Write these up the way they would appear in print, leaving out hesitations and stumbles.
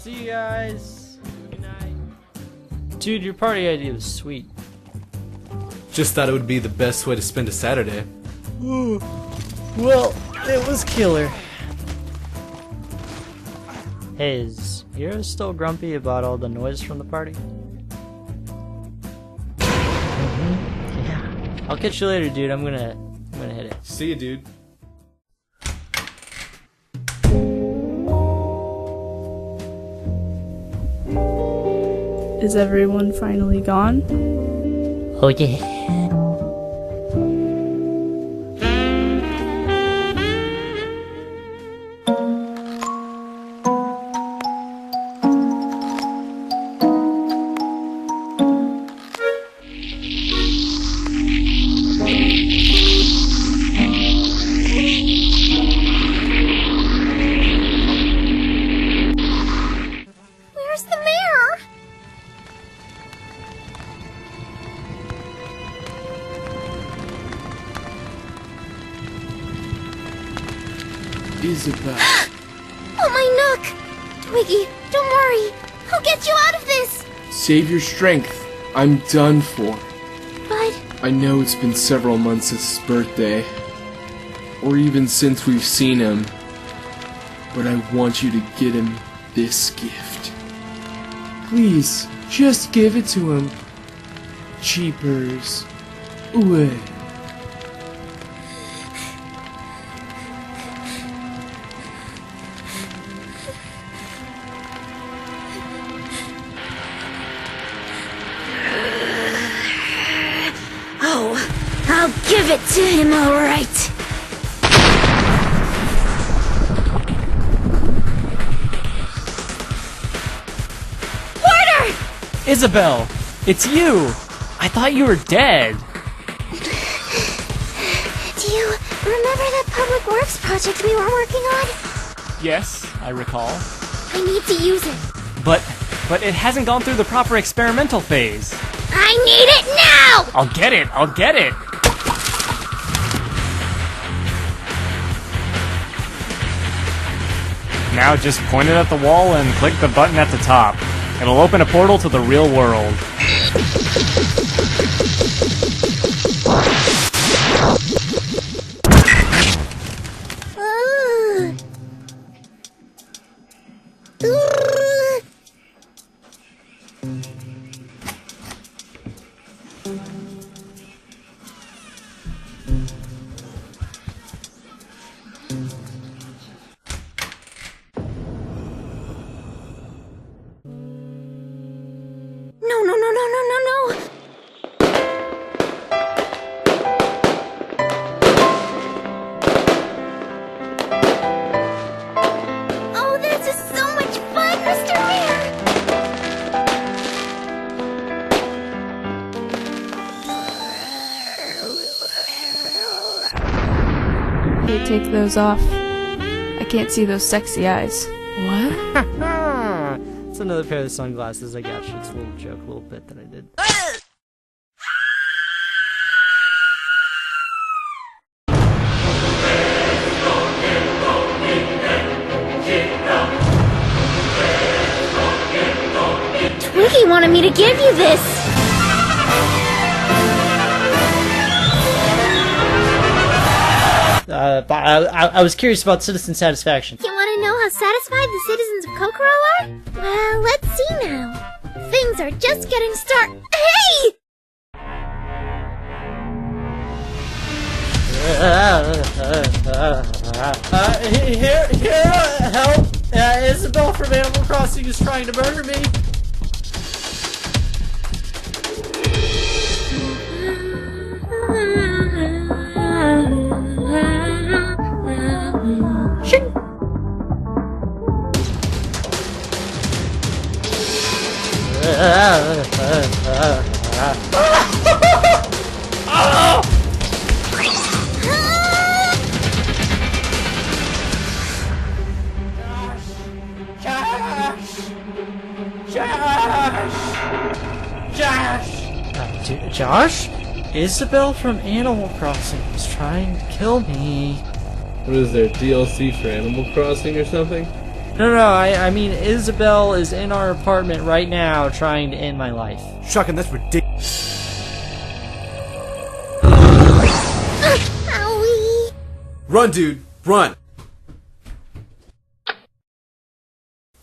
See you guys. Dude, your party idea was sweet. Just thought it would be the best way to spend a Saturday. Well, it was killer. Hey, is Hero still grumpy about all the noise from the party? Yeah. I'll catch you later, dude. I'm gonna hit it. See you, dude. Is everyone finally gone? Oh yeah. Where's the mayor? Isabel. Oh, my nook! Twiggy, don't worry. I'll get you out of this. Save your strength. I'm done for. But I know it's been several months since his birthday, or even since we've seen him, but I want you to get him this gift. Please, just give it to him. Cheapers. Ooh. oh, I'll give it to him, all right. Porter! Isabel, it's you. I thought you were dead. Do you remember that public works project we were working on? Yes, I recall. I need to use it. But it hasn't gone through the proper experimental phase. I need it now! I'll get it. I'll get it. Now just point it at the wall and click the button at the top. It'll open a portal to the real world. No, no, no, no, no, no, no! Oh, this is so much fun, Mr. Mayor! Hey, take those off. I can't see those sexy eyes. What? It's another pair of sunglasses I got you. It's a little joke, a little bit that I did. Twiggy wanted me to give you this! I was curious about citizen satisfaction. You want to know how satisfied the citizens of Kokoro are? Well, let's see now. Things are just getting started. Hey! Here, help! Isabel from Animal Crossing is trying to murder me. Josh? Isabel from Animal Crossing is trying to kill me. What is there, DLC for Animal Crossing or something? No, I mean Isabel is in our apartment right now trying to end my life. Shotgun, that's ridiculous. Owie. Run, dude, run.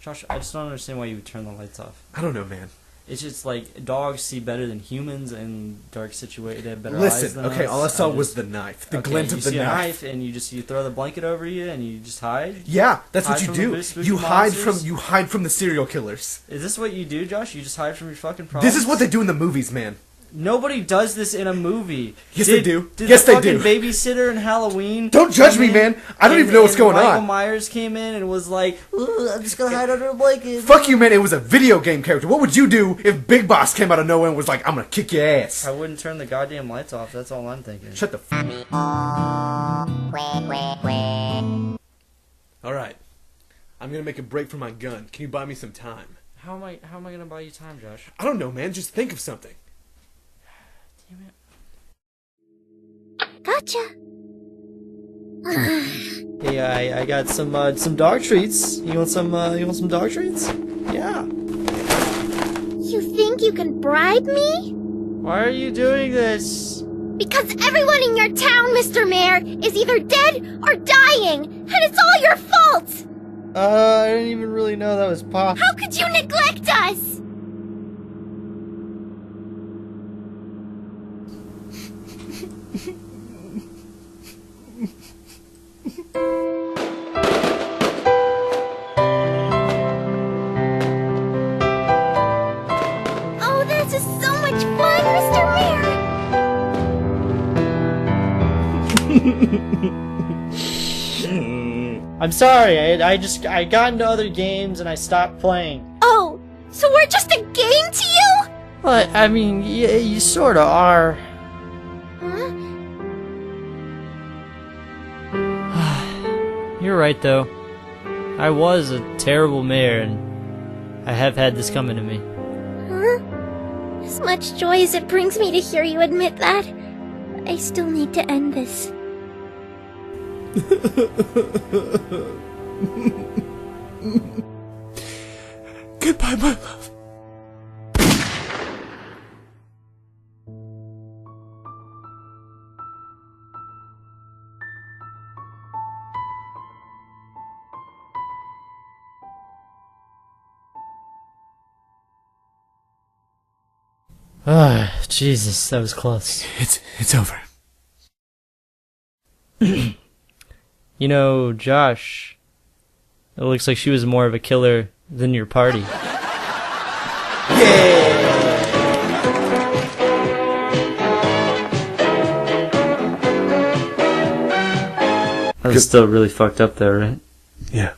Josh, I just don't understand why you would turn the lights off. I don't know, man. It's just like dogs see better than humans in dark situations. They have better eyes Listen, than okay, us. all I saw was the knife, the glint of the You see a knife. knife, and you throw the blanket over you, and you just hide. Yeah, that's what Hide you from the do. big spooky You hide monsters? from the serial killers. Is this what you do, Josh? You just hide from your fucking problems? This is what they do in the movies, man. Nobody does this in a movie. Yes, they do. Did Yes, the they do. fucking babysitter in Halloween? Don't judge come me, in man. I don't even know what's and going Michael on. Myers came in and was like, "Ooh, I'm just gonna hide under a blanket." Fuck you, man. It was a video game character. What would you do if Big Boss came out of nowhere and was like, I'm gonna kick your ass? I wouldn't turn the goddamn lights off. That's all I'm thinking. Shut the f. Alright. I'm gonna make a break for my gun. Can you buy me some time? How am I gonna buy you time, Josh? I don't know, man. Just think of something. Damn it. Gotcha. Hey, I got some dog treats. You want some dog treats? Yeah. You think you can bribe me? Why are you doing this? Because everyone in your town, Mr. Mayor, is either dead or dying, and it's all your fault! I didn't even really know that was possible. How could you neglect us? Oh, this is so much fun, Mr. Mayor! I'm sorry. I got into other games and I stopped playing. Oh, so we're just a game to you? Well, I mean, you sort of are. Huh? You're right, though. I was a terrible mayor, and I have had this coming to me. Huh? As much joy as it brings me to hear you admit that, I still need to end this. Goodbye, my love. Ah, Jesus, that was close. It's over. You know, Josh, it looks like she was more of a killer than your party. That was still really fucked up though, right? Yeah.